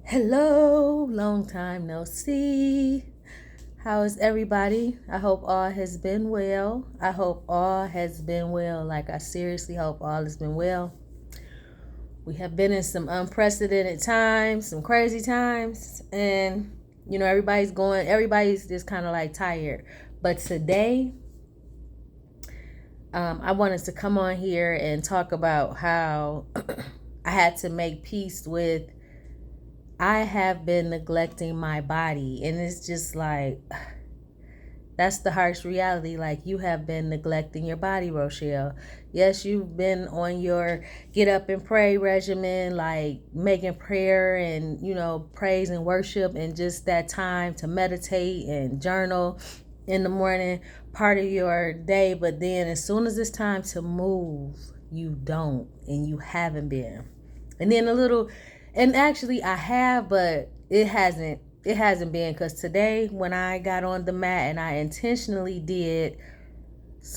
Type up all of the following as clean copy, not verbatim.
Hello, long time no see. How is everybody? I hope all has been well. I hope all has been well. Like, I seriously hope all has been well. We have been in some unprecedented times, some crazy times, and everybody's just kind of like tired. But today, I wanted to come on here and talk about how I had to make peace with I have been neglecting my body. And it's just like, that's the harsh reality. Like, you have been neglecting your body, Rochelle. Yes, you've been on your get up and pray regimen, like making prayer and, praise and worship and just that time to meditate and journal in the morning, part of your day. But then as soon as it's time to move, you don't, and you haven't been. And then and actually I have, but it hasn't been, because today when I got on the mat and I intentionally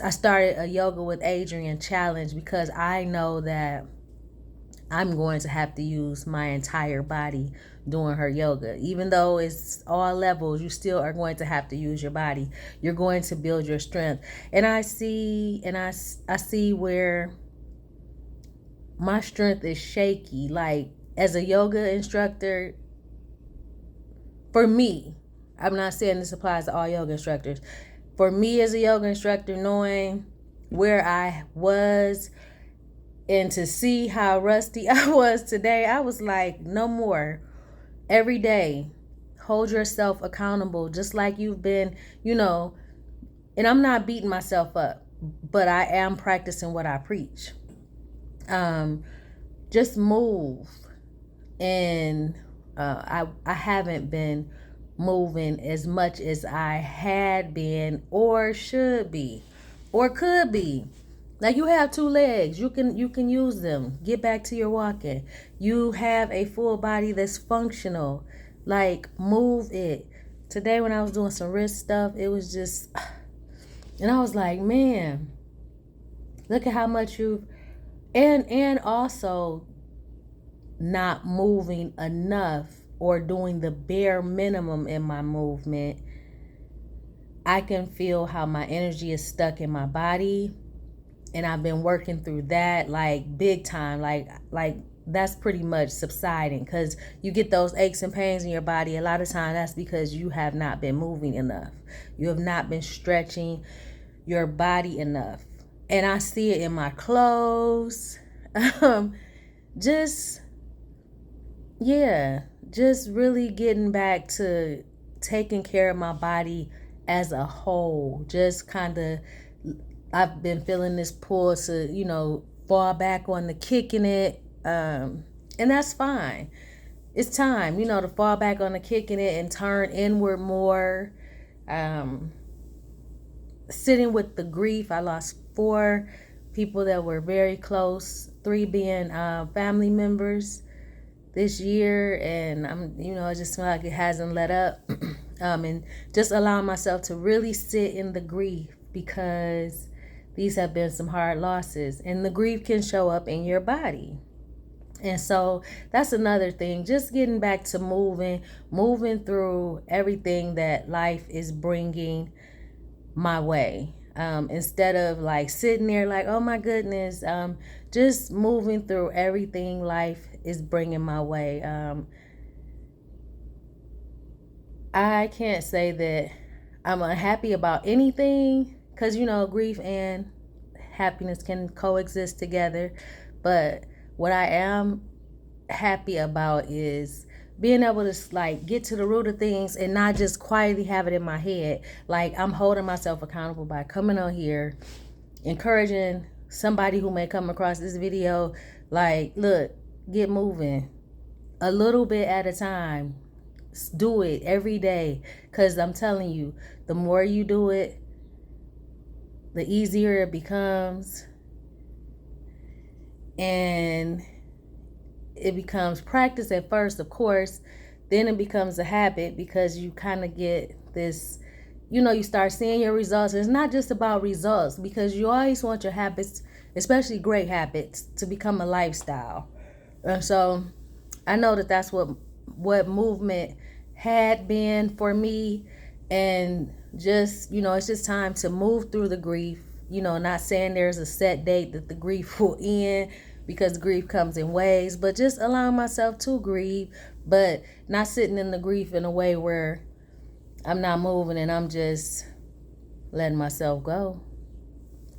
I started a yoga with Adriene challenge, because I know that I'm going to have to use my entire body doing her yoga. Even though it's all levels, you still are going to have to use your body. You're going to build your strength. And I see where my strength is shaky. Like, as a yoga instructor, for me, I'm not saying this applies to all yoga instructors. For me as a yoga instructor, knowing where I was and to see how rusty I was today, I was like, no more. Every day, hold yourself accountable, just like you've been, and I'm not beating myself up, but I am practicing what I preach. Just move. And I haven't been moving as much as I had been, or should be, or could be. Like, you have two legs, you can use them. Get back to your walking. You have a full body that's functional. Like, move it. Today when I was doing some wrist stuff, it was just, and I was like, man, look at how much you've, and also not moving enough or doing the bare minimum in my movement. I can feel how my energy is stuck in my body, and I've been working through that, like, big time. Like that's pretty much subsiding, because you get those aches and pains in your body. A lot of times that's because you have not been moving enough. You have not been stretching your body enough. And I see it in my clothes. just just really getting back to taking care of my body as a whole. Just kind of, I've been feeling this pull to, fall back on the kicking it. And that's fine. It's time, to fall back on the kicking it and turn inward more. Sitting with the grief. I lost 4 people that were very close, 3 being family members this year, and I just feel like it hasn't let up. And just allowing myself to really sit in the grief, because these have been some hard losses, and the grief can show up in your body. And so that's another thing, just getting back to moving through everything that life is bringing my way. Instead of like sitting there like, oh my goodness, just moving through everything life is bringing my way. I can't say that I'm unhappy about anything, because grief and happiness can coexist together. But what I am happy about is being able to like get to the root of things and not just quietly have it in my head. Like, I'm holding myself accountable by coming on here, encouraging somebody who may come across this video, like, look, get moving a little bit at a time. Do it every day, because I'm telling you, the more you do it, the easier it becomes, and it becomes practice at first, of course. Then it becomes a habit, because you kind of get this, you start seeing your results. It's not just about results, because you always want your habits, especially great habits, to become a lifestyle. And so I know that that's what what movement had been for me, and just, it's just time to move through the grief. Not saying there's a set date that the grief will end, because grief comes in waves, but just allowing myself to grieve, but not sitting in the grief in a way where I'm not moving and I'm just letting myself go.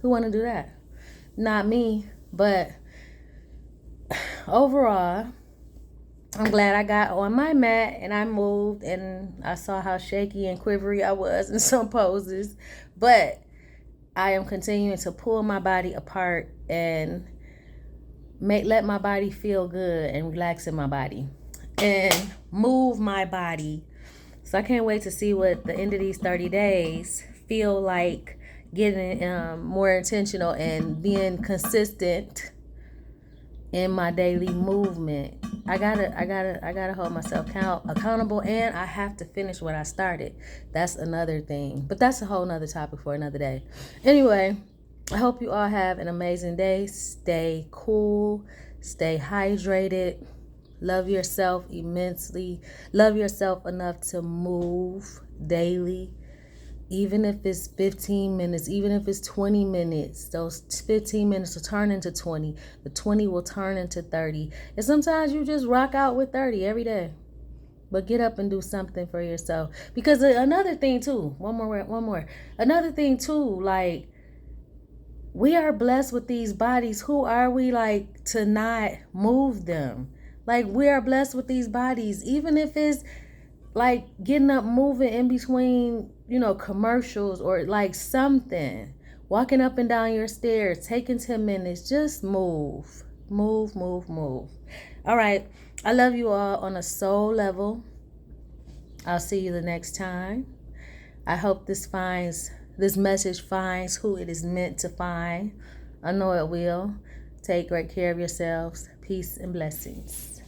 Who want to do that? Not me. But overall, I'm glad I got on my mat and I moved, and I saw how shaky and quivery I was in some poses. But I am continuing to pull my body apart and let my body feel good and relax in my body and move my body. So I can't wait to see what the end of these 30 days feel like, getting more intentional and being consistent in my daily movement. I gotta hold myself accountable, and I have to finish what I started. That's another thing, but that's a whole nother topic for another day. Anyway, I hope you all have an amazing day. Stay cool, stay hydrated, love yourself immensely, love yourself enough to move daily. Even if it's 15 minutes, even if it's 20 minutes, those 15 minutes will turn into 20. The 20 will turn into 30. And sometimes you just rock out with 30 every day. But get up and do something for yourself. Because another thing too, one more. Another thing too, like, we are blessed with these bodies. Who are we, like, to not move them? Like, we are blessed with these bodies. Even if it's like getting up, moving in between, commercials, or like something, walking up and down your stairs, taking 10 minutes, just move. All right. I love you all on a soul level. I'll see you the next time. I hope this message finds who it is meant to find. I know it will. Take great care of yourselves. Peace and blessings.